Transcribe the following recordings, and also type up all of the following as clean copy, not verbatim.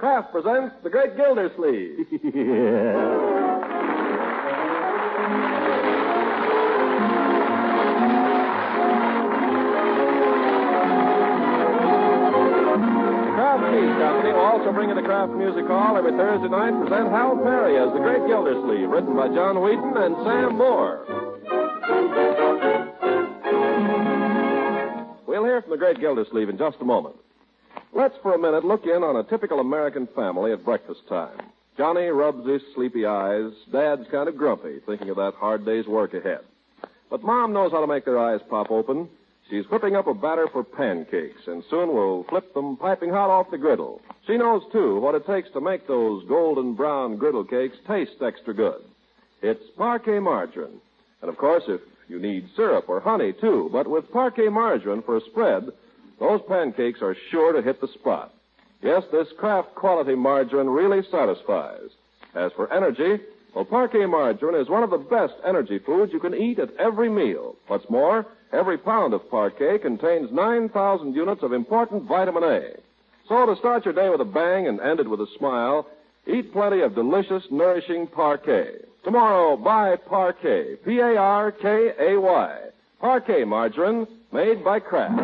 Kraft presents The Great Gildersleeve. Company will also bring you the Kraft Music Hall every Thursday night. Present Hal Perry as The Great Gildersleeve, written by John Wheaton and Sam Moore. We'll hear from The Great Gildersleeve in just a moment. Let's for a minute look in on a typical American family at breakfast time. Johnny rubs his sleepy eyes. Dad's kind of grumpy, thinking of that hard day's work ahead. But Mom knows how to make their eyes pop open. She's whipping up a batter for pancakes, and soon we'll flip them piping hot off the griddle. She knows, too, what it takes to make those golden brown griddle cakes taste extra good. It's Parquet margarine. And, of course, if you need syrup or honey, too. But with Parquet margarine for a spread, those pancakes are sure to hit the spot. Yes, this Kraft quality margarine really satisfies. As for energy, well, Parquet margarine is one of the best energy foods you can eat at every meal. What's more, every pound of Parquet contains 9,000 units of important vitamin A. So to start your day with a bang and end it with a smile, eat plenty of delicious, nourishing Parquet. Tomorrow, buy Parquet, P-A-R-K-A-Y. Parquet margarine made by Kraft.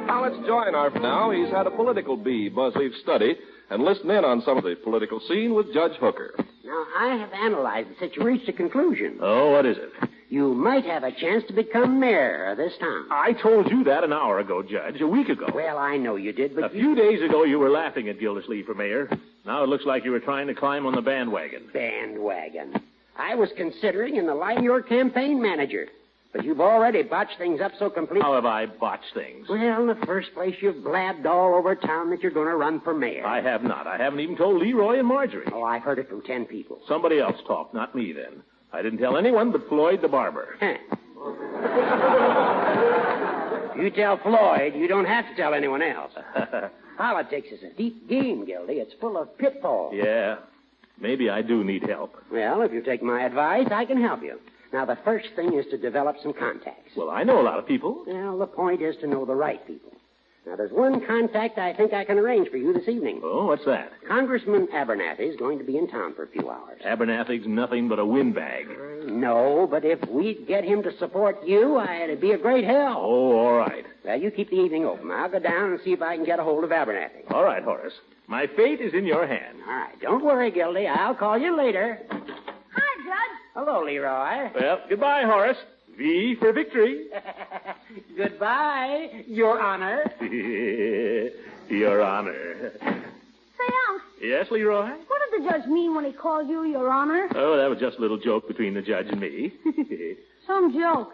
Now let's join Arf now. He's had a political bee buzz leaf study and listen in on some of the political scene with Judge Hooker. Now, I have analyzed the situation, reached a conclusion. Oh, what is it? You might have a chance to become mayor of this town. I told you that an hour ago, Judge, a week ago. Well, I know you did, but a few days ago you were laughing at Gildersleeve for mayor. Now it looks like you were trying to climb on the bandwagon. Bandwagon. I was considering in the line of your campaign manager. But you've already botched things up so completely. How have I botched things? Well, in the first place, you've blabbed all over town that you're going to run for mayor. I have not. I haven't even told Leroy and Marjorie. Oh, I've heard it from 10 people. Somebody else talked, not me then. I didn't tell anyone but Floyd the barber. You tell Floyd, you don't have to tell anyone else. Politics is a deep game, Gildy. It's full of pitfalls. Yeah. Maybe I do need help. Well, if you take my advice, I can help you. Now, the first thing is to develop some contacts. Well, I know a lot of people. Well, the point is to know the right people. Now, there's one contact I think I can arrange for you this evening. Oh, what's that? Congressman Abernathy is going to be in town for a few hours. Abernathy's nothing but a windbag. No, but if we get him to support you, it'd be a great help. Oh, all right. Well, you keep the evening open. I'll go down and see if I can get a hold of Abernathy. All right, Horace. My fate is in your hands. All right. Don't worry, Gildy. I'll call you later. Hi, Judge. Hello, Leroy. Well, goodbye, Horace. V for victory. Goodbye, Your Honor. Your Honor. Say, Unc. Yes, Leroy? What did the judge mean when he called you Your Honor? Oh, that was just a little joke between the judge and me. Some joke.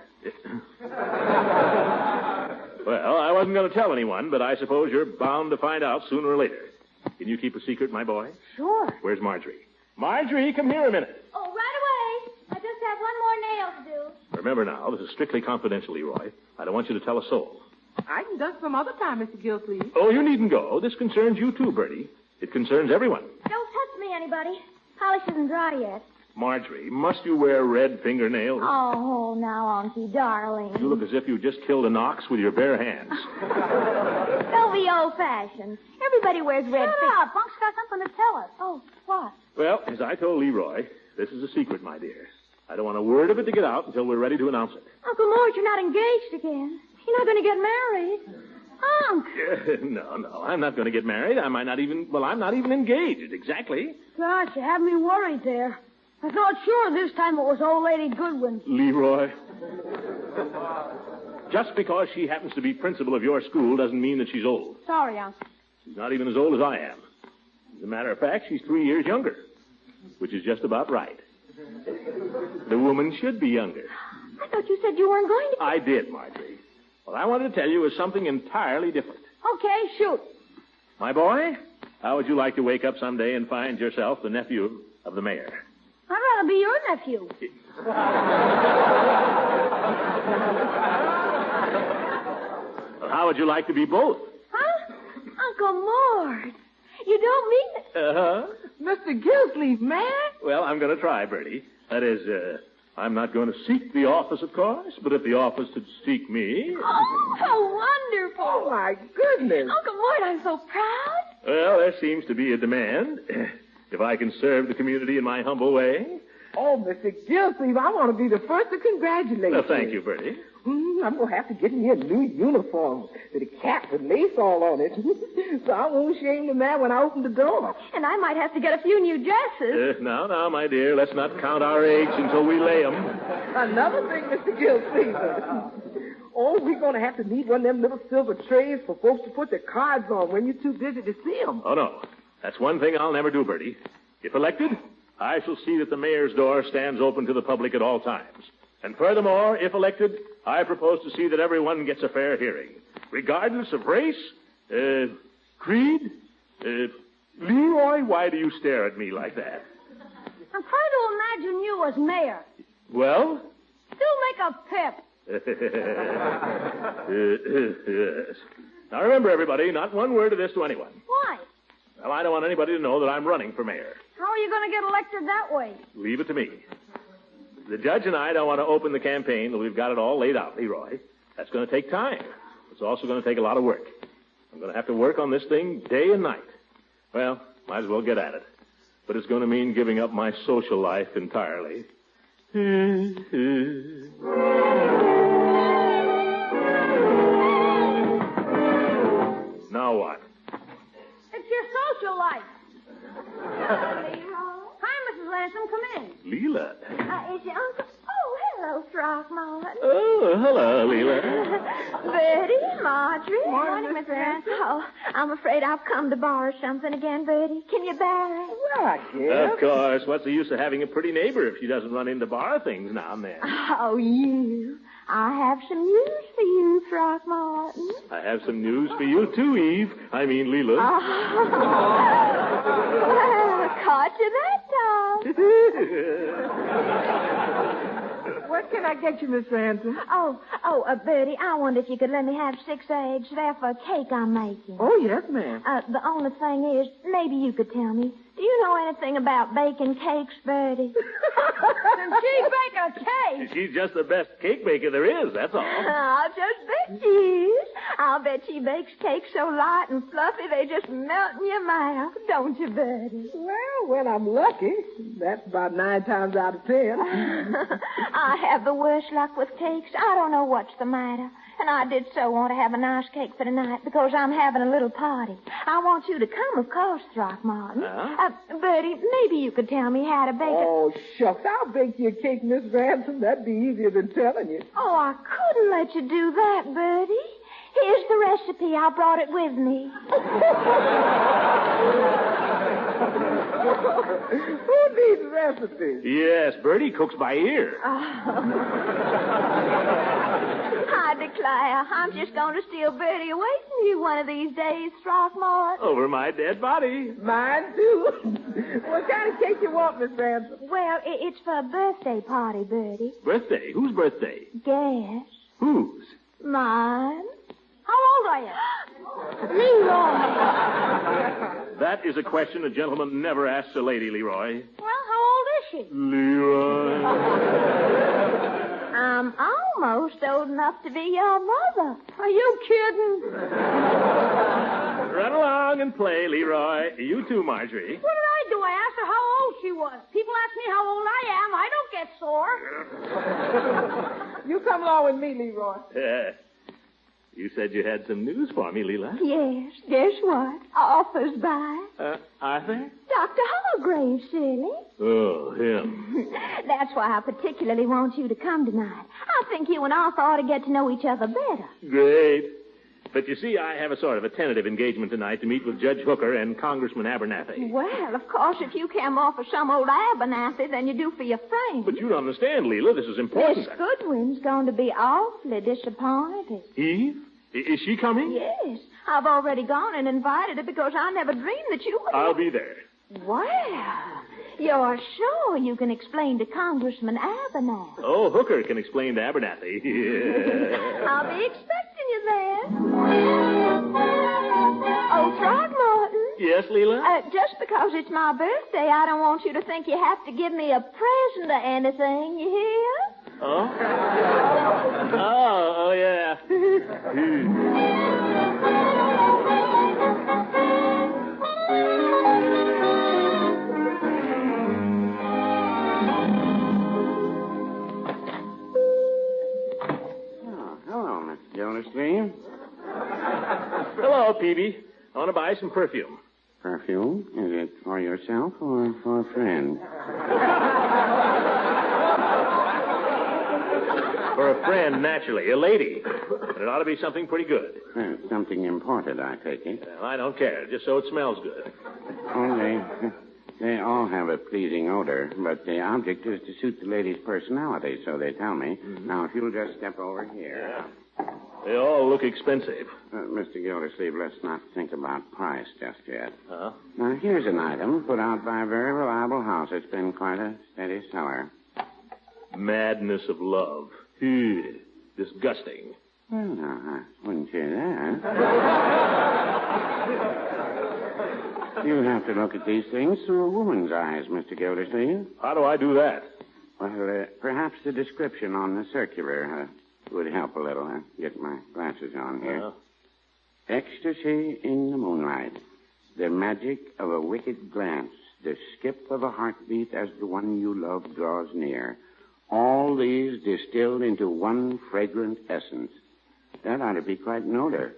Well, I wasn't going to tell anyone, but I suppose you're bound to find out sooner or later. Can you keep a secret, my boy? Sure. Where's Marjorie? Marjorie, come here a minute. Oh, right away. I just have one more nail to do. Remember now, this is strictly confidential, Leroy. I don't want you to tell a soul. I can duck some other time, Mr. Gildersleeve. Oh, you needn't go. This concerns you too, Bertie. It concerns everyone. Don't touch me, anybody. Polish isn't dry yet. Marjorie, must you wear red fingernails? Oh, now, Unky, darling. You look as if you just killed an ox with your bare hands. Don't be old-fashioned. Everybody wears red. Shut up. Unc's got something to tell us. Oh, what? Well, as I told Leroy, this is a secret, my dear. I don't want a word of it to get out until we're ready to announce it. Uncle Mort, you're not engaged again. You're not going to get married. Unc. No, I'm not going to get married. I'm not even engaged, exactly. Gosh, you have me worried there. I thought sure this time it was old lady Goodwin. Leroy. Just because she happens to be principal of your school doesn't mean that she's old. Sorry, Unc. She's not even as old as I am. As a matter of fact, she's 3 years younger, which is just about right. The woman should be younger. I thought you said you weren't going to. I did, Marjorie. What I wanted to tell you is something entirely different. Okay, shoot. My boy, how would you like to wake up someday and find yourself the nephew of the mayor? I'd rather be your nephew. How would you like to be both? Huh? Uncle Mort. You don't mean it. Uh-huh. Mr. Gildersleeve, man. Well, I'm going to try, Bertie. That is, I'm not going to seek the office, of course, but if the office should seek me... Oh, how wonderful. Oh, my goodness. Uncle Mort, I'm so proud. Well, there seems to be a demand. If I can serve the community in my humble way... Oh, Mr. Gilsleeve, I want to be the first to congratulate you. Thank you, Bertie. I'm going to have to get me a new uniform with a cap with lace all on it. So I won't shame the man when I open the door. And I might have to get a few new dresses. Now, my dear, let's not count our eggs until we lay them. Another thing, Mr. Gilsleeve. Oh, we're going to have to need one of them little silver trays for folks to put their cards on when you're too busy to see them. Oh, no. That's one thing I'll never do, Bertie. If elected, I shall see that the mayor's door stands open to the public at all times. And furthermore, if elected, I propose to see that everyone gets a fair hearing, regardless of race, creed. Leroy, why do you stare at me like that? I'm trying to imagine you as mayor. Well? Still make a pip. Yes. Now remember, everybody, not one word of this to anyone. Why? Well, I don't want anybody to know that I'm running for mayor. How are you going to get elected that way? Leave it to me. The judge and I don't want to open the campaign until we've got it all laid out, Leroy. That's going to take time. It's also going to take a lot of work. I'm going to have to work on this thing day and night. Well, might as well get at it. But it's going to mean giving up my social life entirely. Now what? It's your social life. Hi, Mrs. Ransom. Come in. Leela. Is your uncle? Oh, hello, Throckmorton. Oh, hello, Leela. Bertie, Marjorie. Morning, Miss Ransom. Oh, I'm afraid I've come to borrow something again, Bertie. Can you bear it? Well, I guess. Of course. What's the use of having a pretty neighbor if she doesn't run in to borrow things now and then? Oh, you. I have some news for you, Throckmorton. I have some news for you, too, Eve. I mean, Leela. Well, caught you that time. What can I get you, Miss Ransom? Bertie, I wonder if you could let me have 6 eggs. They're for a cake I'm making. Oh, yes, ma'am. The only thing is, maybe you could tell me, do you know anything about baking cakes, Bertie? Can she bake a cake? She's just the best cake baker there is, that's all. I'll just bet she is. I'll bet she bakes cakes so light and fluffy they just melt in your mouth, don't you, Bertie? Well, when I'm lucky, that's about 9 times out of 10. I have the worst luck with cakes. I don't know what's the matter. And I did so want to have a nice cake for tonight because I'm having a little party. I want you to come, of course, Throckmorton. Bertie, maybe you could tell me how to bake it. Oh, shucks. I'll bake you a cake, Miss Ransom. That'd be easier than telling you. Oh, I couldn't let you do that, Bertie. Here's the recipe. I brought it with me. Who needs recipes? Yes, Bertie cooks by ear. I declare, I'm just going to steal Bertie away from you one of these days, Throckmorton. Over my dead body. Mine, too. What kind of cake you want, Miss Ransom? Well, it's for a birthday party, Bertie. Birthday? Whose birthday? Guess. Whose? Mine. How old are you? Leroy. That is a question a gentleman never asks a lady, Leroy. Well, how old is she? Leroy. I'm almost old enough to be your mother. Are you kidding? Run along and play, Leroy. You too, Marjorie. What did I do? I asked her how old she was. People ask me how old I am. I don't get sore. You come along with me, Leroy. You said you had some news for me, Leela. Yes. Guess what? Arthur's by. Arthur? Dr. Hargrave, silly. Oh, him. That's why I particularly want you to come tonight. I think you and Arthur ought to get to know each other better. Great. But you see, I have a sort of a tentative engagement tonight to meet with Judge Hooker and Congressman Abernathy. Well, of course, if you care more for some old Abernathy than you do for your friend. But you don't understand, Leela. This is important. Miss Goodwin's going to be awfully disappointed. Eve? Is she coming? Yes. I've already gone and invited her because I never dreamed that you would. I'll be there. Well, you're sure you can explain to Congressman Abernathy? Oh, Hooker can explain to Abernathy. I'll be expecting you there. Oh, Throckmorton. Yes, Yes, Leela? Just because it's my birthday, I don't want you to think you have to give me a present or anything, you hear? Oh? Oh, yeah. Hello, Mr. Gildersleeve. Hello, Peavy. I want to buy some perfume. Perfume? Is it for yourself or for a friend? For a friend, naturally. A lady. But it ought to be something pretty good. Well, something imported, I take it. Well, I don't care, just so it smells good. Oh, they all have a pleasing odor, but the object is to suit the lady's personality, so they tell me. Mm-hmm. Now, if you'll just step over here. Yeah. They all look expensive. Mr. Gildersleeve, let's not think about price just yet. Huh? Now, here's an item put out by a very reliable house. It's been quite a steady seller. Madness of love. Ew, disgusting. Well, no, I wouldn't say that. You have to look at these things through a woman's eyes, Mr. Gildersleeve. How do I do that? Well, perhaps the description on the circular would help a little. I'll get my glasses on here. Ecstasy in the moonlight. The magic of a wicked glance. The skip of a heartbeat as the one you love draws near. All these distilled into one fragrant essence. That ought to be quite an odor.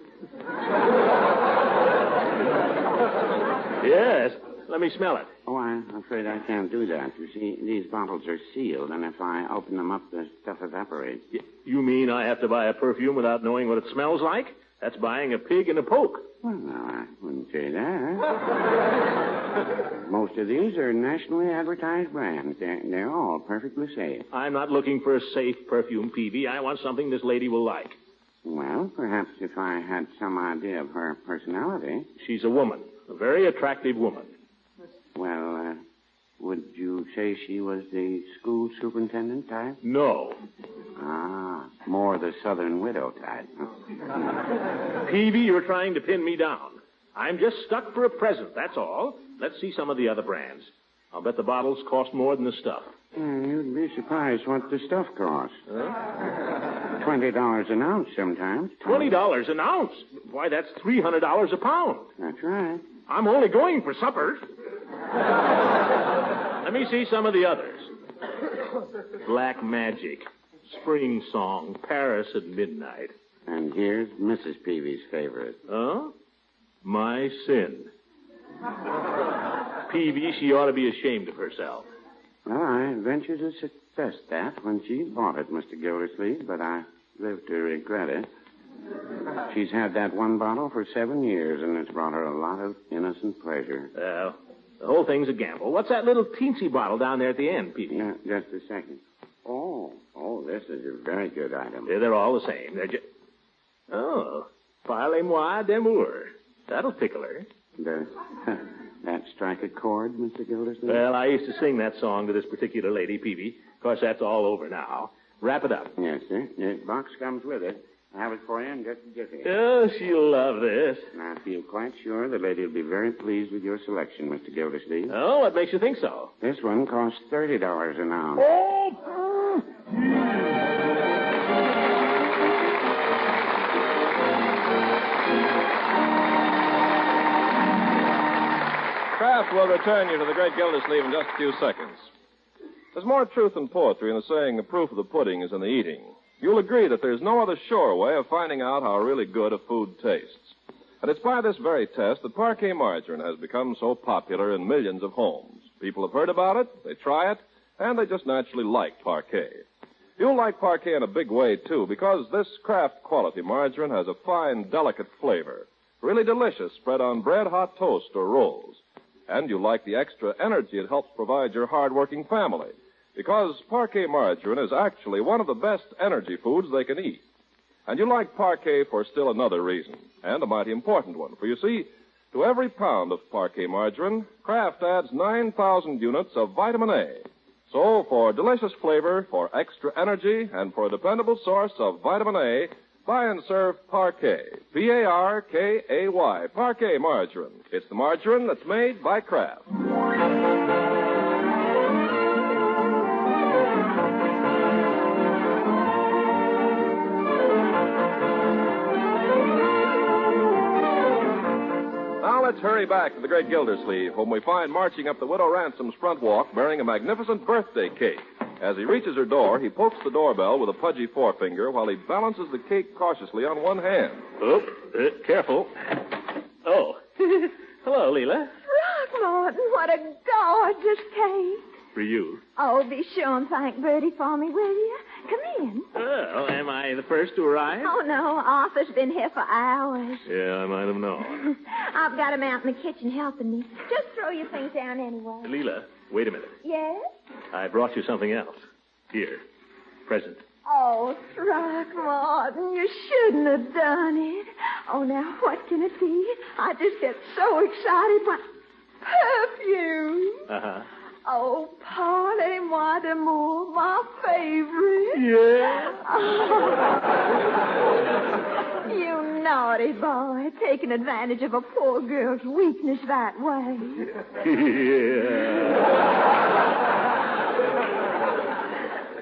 Yes. Let me smell it. Oh, I'm afraid I can't do that. You see, these bottles are sealed, and if I open them up, the stuff evaporates. You mean I have to buy a perfume without knowing what it smells like? That's buying a pig in a poke. Well, no, I wouldn't say that. Most of these are nationally advertised brands. They're all perfectly safe. I'm not looking for a safe perfume, Peavy. I want something this lady will like. Well, perhaps if I had some idea of her personality. She's a woman. A very attractive woman. Well, would you say she was the school superintendent type? No. Ah, more the Southern widow type. Peavy, you're trying to pin me down. I'm just stuck for a present, that's all. Let's see some of the other brands. I'll bet the bottles cost more than the stuff. You'd be surprised what the stuff costs. $20 an ounce sometimes. $20 an ounce? Why, that's $300 a pound. That's right. I'm only going for supper. Let me see some of the others. Black Magic, Spring Song, Paris at Midnight. And here's Mrs. Peavy's favorite. Huh? My Sin. Peavy, she ought to be ashamed of herself. Well, I venture to suggest that when she bought it, Mr. Gildersleeve, but I live to regret it. She's had that one bottle for 7 years, and it's brought her a lot of innocent pleasure. Well, the whole thing's a gamble. What's that little teensy bottle down there at the end, Peavy? Just a second. Oh, this is a very good item. Yeah, they're all the same. They're just... Oh, Parlez-moi d'amour. That'll tickle her. Does that strike a chord, Mr. Gildersleeve? Well, I used to sing that song to this particular lady, Peavy. Of course, that's all over now. Wrap it up. Yes, sir. The box comes with it. I'll have it for you in just a jiffy. Oh, she'll love this. And I feel quite sure the lady will be very pleased with your selection, Mr. Gildersleeve. Oh, what makes you think so? This one costs $30 an ounce. Oh! Kraft will return you to the great Gildersleeve in just a few seconds. There's more truth than poetry in the saying the proof of the pudding is in the eating. You'll agree that there's no other sure way of finding out how really good a food tastes. And it's by this very test that Parquet margarine has become so popular in millions of homes. People have heard about it, they try it, and they just naturally like Parquet. You'll like Parquet in a big way, too, because this Kraft quality margarine has a fine, delicate flavor. Really delicious spread on bread, hot toast, or rolls. And you like the extra energy it helps provide your hard-working family, because Parquet margarine is actually one of the best energy foods they can eat. And you like Parquet for still another reason, and a mighty important one. For you see, to every pound of Parquet margarine, Kraft adds 9,000 units of vitamin A. So, for delicious flavor, for extra energy, and for a dependable source of vitamin A, Buy and serve Parkay. P-A-R-K-A-Y. Parkay margarine. It's the margarine that's made by Kraft. Now let's hurry back to the great Gildersleeve, whom we find marching up the Widow Ransom's front walk bearing a magnificent birthday cake. As he reaches her door, he pokes the doorbell with a pudgy forefinger while he balances the cake cautiously on one hand. Oh, careful. Oh, hello, Leela. Throckmorton, what a gorgeous cake. For you. Oh, be sure and thank Bertie for me, will you? Come in. Oh, am I the first to arrive? Oh, no. Arthur's been here for hours. Yeah, I might have known. I've got him out in the kitchen helping me. Just throw your things down anyway. Leela, wait a minute. Yes? I brought you something else. Here, present. Oh, Throckmorton, you shouldn't have done it. Oh, now, what can it be? I just get so excited. What? Perfume. Uh-huh. Oh, Parlez-moi d'amour, my favorite. Yeah. Oh. You naughty boy, taking advantage of a poor girl's weakness that way. Yeah.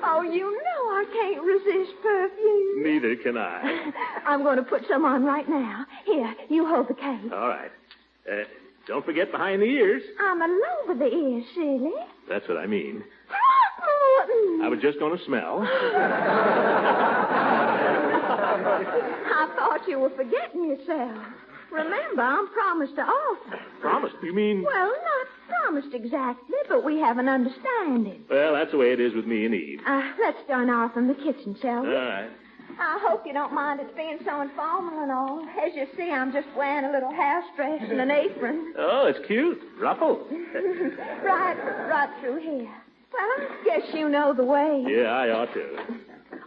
Oh, you know I can't resist perfume. Neither can I. I'm going to put some on right now. Here, you hold the cake. All right. Don't forget behind the ears. I'm alone with the ears, silly. That's what I mean. Throckmorton. I was just going to smell. I thought you were forgetting yourself. Remember, I'm promised to Arthur. Promised? You mean? Well, not promised exactly, but we have an understanding. Well, that's the way it is with me and Eve. Let's join Arthur in the kitchen, shall we? All right. I hope you don't mind it being so informal and all. As you see, I'm just wearing a little house dress and an apron. Oh, it's cute. Ruffle. right through here. Well, I guess you know the way. Yeah, I ought to.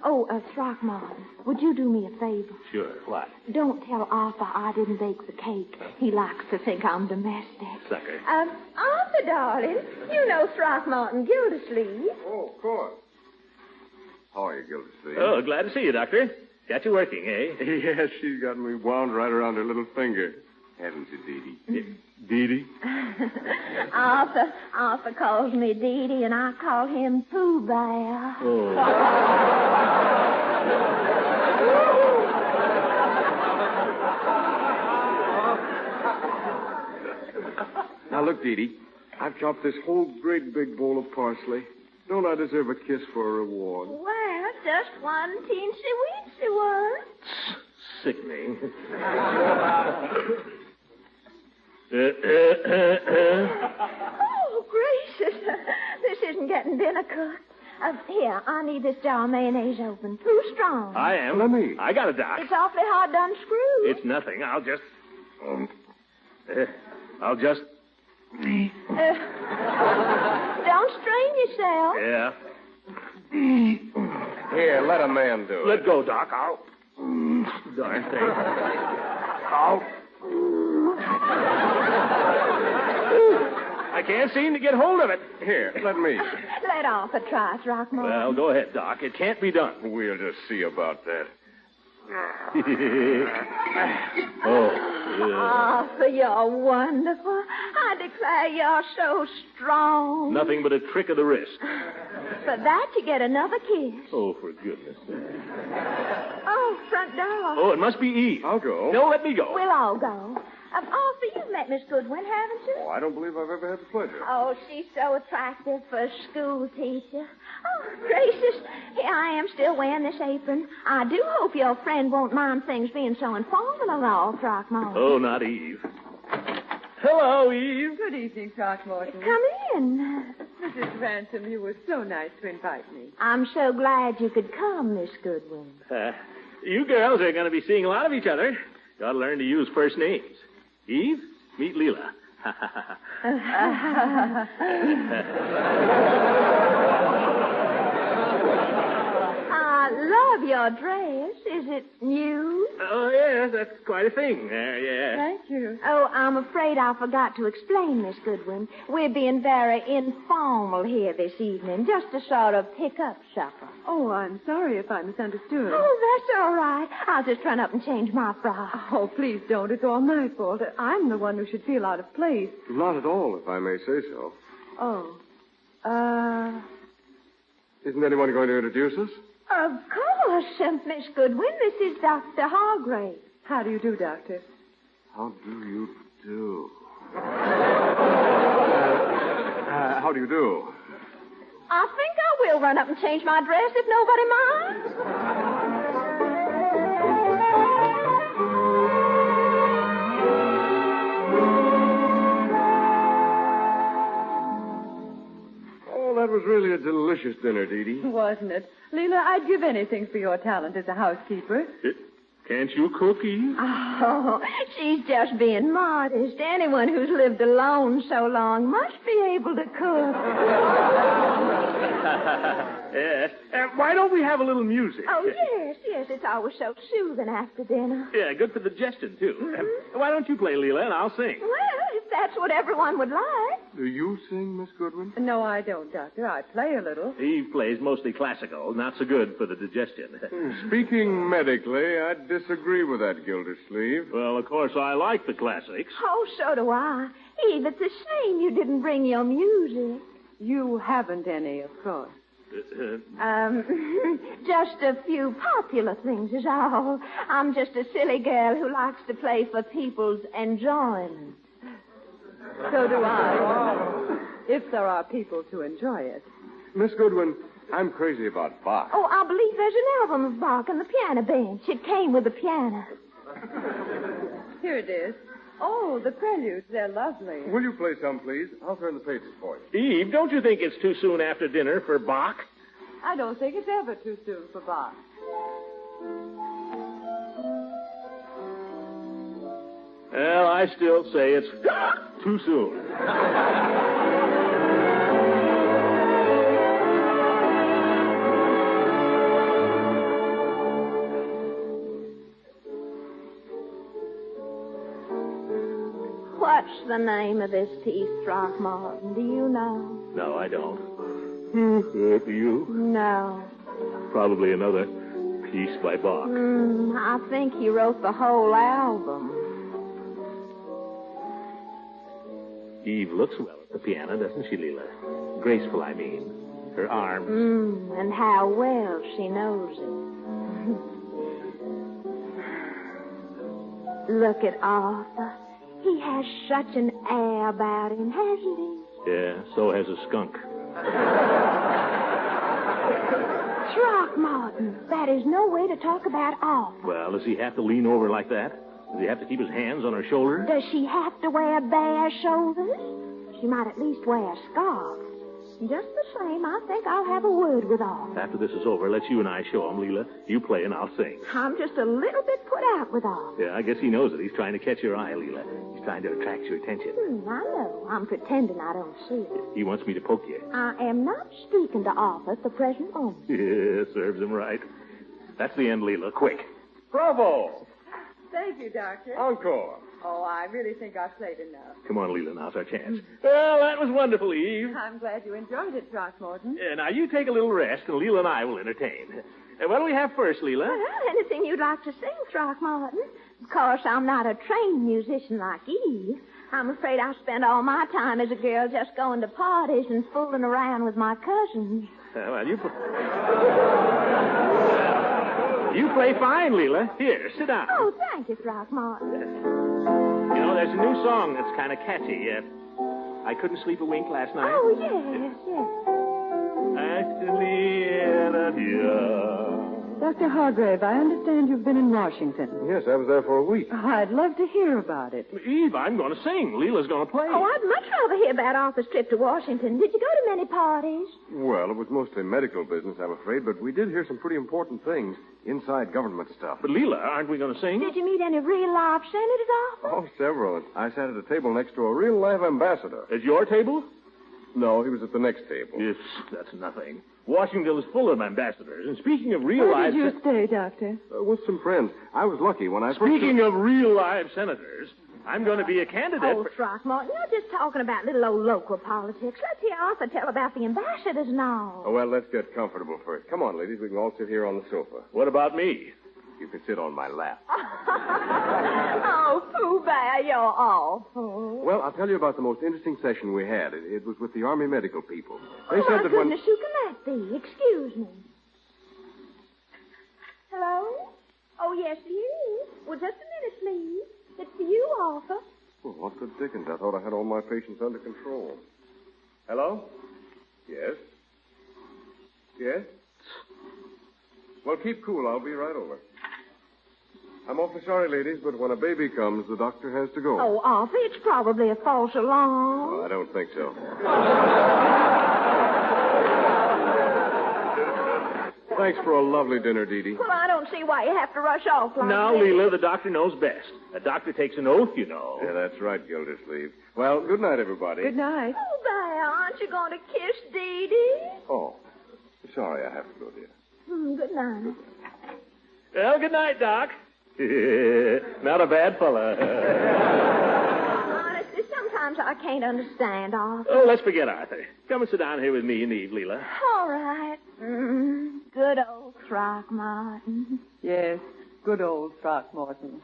Oh, Throckmorton, would you do me a favor? Sure. What? Don't tell Arthur I didn't bake the cake. He likes to think I'm domestic. Sucker. Arthur, darling, you know Throckmorton Gildersleeve. Oh, of course. How are you, Gildersleeve? Oh, glad to see you, Doctor. Got you working, eh? Yes, she's got me wound right around her little finger. Haven't you, Dee Dee? Dee Dee? Arthur calls me Dee Dee, and I call him Pooh Bear. Oh. Now, look, Dee Dee. I've chopped this whole great big bowl of parsley. Don't I deserve a kiss for a reward? Well, just one teensy-weensy one. Sickening. Oh, gracious. This isn't getting dinner cooked. Here, I need this jar of mayonnaise open. Too strong. I am. Let me. I got it, Doc. It's awfully hard to unscrew. It's nothing. I'll just... Don't strain yourself. Yeah. Here, let a man do it. Let go, Doc. I'll... Darn thing. I can't seem to get hold of it. Here, let me. Let Arthur try, Throckmorton. Well, go ahead, Doc. It can't be done. We'll just see about that. Arthur, you're wonderful. I declare you're so strong. Nothing but a trick of the wrist. For that, you get another kiss. Oh, for goodness sake. Oh, front door. Oh, it must be Eve. I'll go. No, let me go. We'll all go. Arthur, you've met Miss Goodwin, haven't you? Oh, I don't believe I've ever had the pleasure. Oh, she's so attractive for a school teacher. Oh, gracious. Here I am still wearing this apron. I do hope your friend won't mind things being so informal and all, Throckmorton. Oh, not Eve. Hello, Eve. Good evening, Throckmorton. Come in. Mrs. Ransom, you were so nice to invite me. I'm so glad you could come, Miss Goodwin. You girls are going to be seeing a lot of each other. Got to learn to use first names. Eve, meet Leela. I love your dress. Is it new? Oh, yes, that's quite a thing there, yeah. Thank you. Oh, Oh, I'm afraid I forgot to explain, Miss Goodwin. We're being very informal here this evening, just a sort of pick-up supper. Oh, I'm sorry if I misunderstood. Oh, that's all right. I'll just run up and change my frock. Oh, please don't. It's all my fault. I'm the one who should feel out of place. Not at all, if I may say so. Oh. Isn't anyone going to introduce us? Of course, Miss Goodwin. This is Dr. Hargrave. How do you do, Doctor? How do you do? How do you do? I think I will run up and change my dress if nobody minds. Oh, that was really a delicious dinner, Dee Dee. Wasn't it? Leela, I'd give anything for your talent as a housekeeper. Can't you cook, Eve? Oh, she's just being modest. Anyone who's lived alone so long must be able to cook. Yes. Why don't we have a little music? Oh, yes. It's always so soothing after dinner. Yeah, good for digestion, too. Mm-hmm. Why don't you play, Leela, and I'll sing? Well, if that's what everyone would like. Do you sing, Miss Goodwin? No, I don't, Doctor. I play a little. Eve plays mostly classical, not so good for the digestion. Speaking medically, I disagree with that, Gildersleeve. Well, of course, I like the classics. Oh, so do I. Eve, it's a shame you didn't bring your music. You haven't any, of course. Just a few popular things is all. I'm just a silly girl who likes to play for people's enjoyment. So do I. If there are people to enjoy it. Miss Goodwin, I'm crazy about Bach. Oh, I believe there's an album of Bach on the piano bench. It came with the piano. Here it is. Oh, the preludes, they're lovely. Will you play some, please? I'll turn the pages for you. Eve, don't you think it's too soon after dinner for Bach? I don't think it's ever too soon for Bach. Well, I still say it's too soon. What's the name of this piece, Throckmorton? Do you know? No, I don't. Do you? No. Probably another piece by Bach. I think he wrote the whole album. Eve looks well at the piano, doesn't she, Leela? Graceful, I mean. Her arms. And how well she knows it. Look at Arthur. He has such an air about him, hasn't he? Yeah, so has a skunk. Throckmorton, that is no way to talk about Arthur. Well, does he have to lean over like that? Does he have to keep his hands on her shoulders? Does she have to wear bare shoulders? She might at least wear a scarf. Just the same, I think I'll have a word with Arthur. After this is over, let's you and I show him, Leela. You play and I'll sing. I'm just a little bit put out with Arthur. Yeah, I guess he knows it. He's trying to catch your eye, Leela. He's trying to attract your attention. I know. I'm pretending I don't see it. He wants me to poke you. I am not speaking to Arthur at the present moment. Yeah, serves him right. That's the end, Leela. Quick. Bravo! Thank you, Doctor. Encore. Oh, I really think I've played enough. Come on, Leela. Now's our chance. Well, that was wonderful, Eve. I'm glad you enjoyed it, Throckmorton. Now, you take a little rest, and Leela and I will entertain. What do we have first, Leela? Well, anything you'd like to sing, Throckmorton. Of course, I'm not a trained musician like Eve. I'm afraid I spend all my time as a girl just going to parties and fooling around with my cousins. Well, you play fine, Leela. Here, sit down. Oh, thank you, Throckmorton. You know, there's a new song that's kind of catchy. I couldn't sleep a wink last night. Oh, yes. Dr. Hargrave, I understand you've been in Washington. Yes, I was there for a week. I'd love to hear about it. Eve, I'm going to sing. Leela's going to play. Oh, I'd much rather hear about Arthur's trip to Washington. Did you go to many parties? Well, it was mostly medical business, I'm afraid, but we did hear some pretty important things. Inside government stuff. But, Leela, aren't we going to sing? Did you meet any real-life senators, Arthur? Oh, several. I sat at a table next to a real-life ambassador. At your table? No, he was at the next table. Yes, that's nothing. Washington is full of ambassadors. And speaking of real Where live... did you stay, Doctor? With some friends. I was lucky when I Speaking of real live senators, I'm going to be a candidate. Oh, Throckmorton, you're just talking about little old local politics. Let's hear Arthur tell about the ambassadors and all. Oh, well, let's get comfortable first. Come on, ladies. We can all sit here on the sofa. What about me? You can sit on my lap. Oh, Pooh Bear, you're awful. Well, I'll tell you about the most interesting session we had. It was with the Army medical people. They Oh, said my that goodness, who can that be? Excuse me. Hello? Oh, yes, it is. Well, just a minute, please. It's for you, Arthur. Well, what the dickens? I thought I had all my patients under control. Hello? Yes? Yes? Well, keep cool. I'll be right over. I'm awfully sorry, ladies, but when a baby comes, the doctor has to go. Oh, Arthur, it's probably a false alarm. Well, I don't think so. Thanks for a lovely dinner, Dee Dee. Well, I don't see why you have to rush off like Now, this. Leela, the doctor knows best. A doctor takes an oath, you know. Yeah, that's right, Gildersleeve. Well, good night, everybody. Good night. Oh, Bear, aren't you going to kiss Dee Dee? Oh, sorry, I have to go, dear. Good night. Well, good night, Doc. Not a bad fella. Honestly, sometimes I can't understand, Arthur. Oh, let's forget Arthur. Come and sit down here with me and Eve, Leela. All right. Good old Throckmorton. Yes, good old Throckmorton.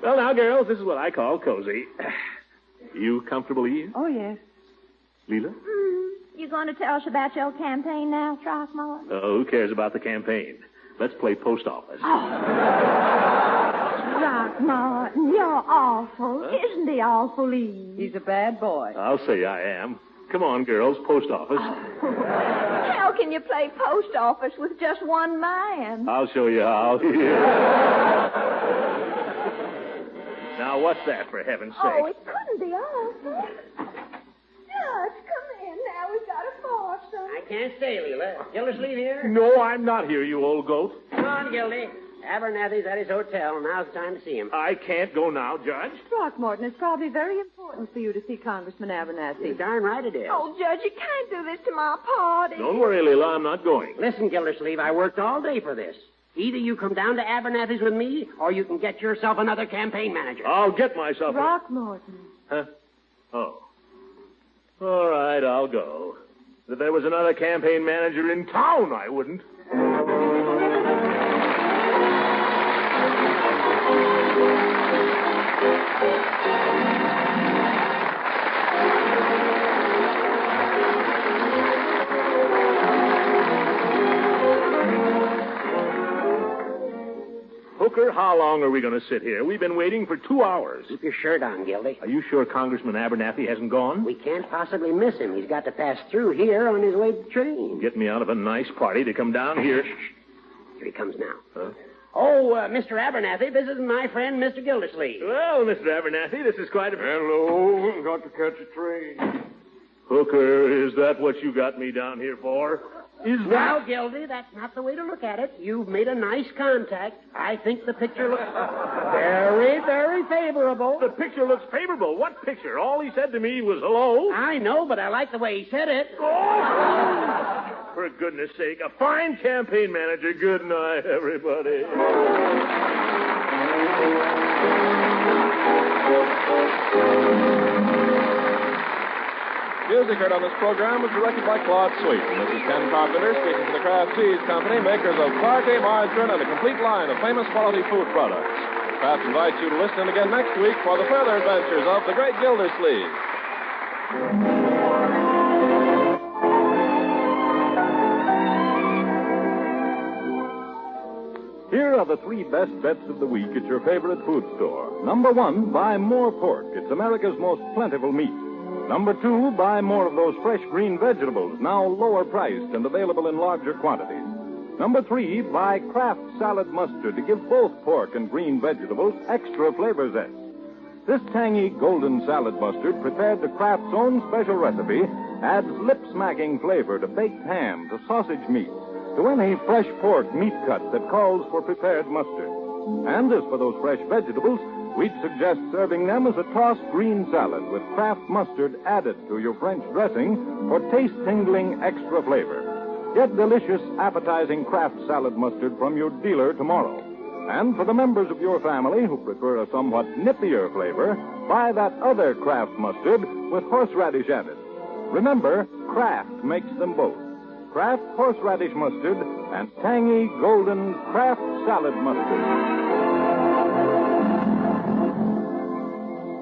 Well, now, girls, this is what I call cozy. You comfortable, Eve? Oh, yes. Leela? You going to tell us about your campaign now, Throckmorton? Oh, who cares about the campaign? Let's play post office. Throckmorton, you're awful. Isn't he awful, Eve? He's a bad boy. I'll say I am. Come on, girls, post office. How can you play post office with just one man? I'll show you how. Now, what's that, for heaven's sake? Oh, it couldn't be Arthur. Judge, come in. Now we've got a foursome. I can't stay, Leela. Gildersleeve here? No, I'm not here, you old goat. Come on, Gildy. Abernathy's at his hotel. Now's the time to see him. I can't go now, Judge. Throckmorton, it's probably very important for you to see Congressman Abernathy. You're darn right it is. Oh, Judge, you can't do this to my party. Don't worry, Leela, I'm not going. Listen, Gildersleeve, I worked all day for this. Either you come down to Abernathy's with me, or you can get yourself another campaign manager. I'll get myself... Throckmorton. Huh? Oh. All right, I'll go. If there was another campaign manager in town, I wouldn't. Hooker, how long are we going to sit here? We've been waiting for 2 hours. Keep your shirt on, Gildy. Are you sure Congressman Abernathy hasn't gone? We can't possibly miss him. He's got to pass through here on his way to the train. Get me out of a nice party to come down here. Here he comes now. Huh? Oh, Mr. Abernathy, this is my friend, Mr. Gildersleeve. Well, Mr. Abernathy, this is quite a... Hello. Got to catch a train. Hooker, is that what you got me down here for? Is Now, that... Gildy, that's not the way to look at it. You've made a nice contact. I think the picture looks very, very favorable. The picture looks favorable. What picture? All he said to me was hello. I know, but I like the way he said it. Oh! For goodness sake, a fine campaign manager. Good night, everybody. Music heard on this program was directed by Claude Sweet. This is Ken Carpenter speaking for the Kraft Cheese Company, makers of Clarky margarine and a complete line of famous quality food products. Kraft invites you to listen again next week for the further adventures of the great Gildersleeve. Here are the 3 best bets of the week at your favorite food store. Number 1, buy more pork. It's America's most plentiful meat. Number 2, buy more of those fresh green vegetables, now lower priced and available in larger quantities. Number 3, buy Kraft salad mustard to give both pork and green vegetables extra flavor zest. This tangy golden salad mustard, prepared to Kraft's own special recipe, adds lip-smacking flavor to baked ham, to sausage meat, to any fresh pork meat cut that calls for prepared mustard. And as for those fresh vegetables, we'd suggest serving them as a tossed green salad with Kraft mustard added to your French dressing for taste-tingling extra flavor. Get delicious, appetizing Kraft salad mustard from your dealer tomorrow. And for the members of your family who prefer a somewhat nippier flavor, buy that other Kraft mustard with horseradish added. Remember, Kraft makes them both. Kraft horseradish mustard and tangy, golden Kraft salad mustard.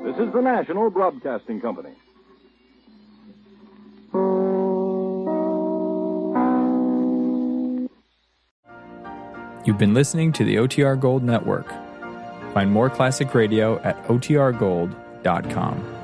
This is the National Broadcasting Company. You've been listening to the OTR Gold Network. Find more classic radio at otrgold.com.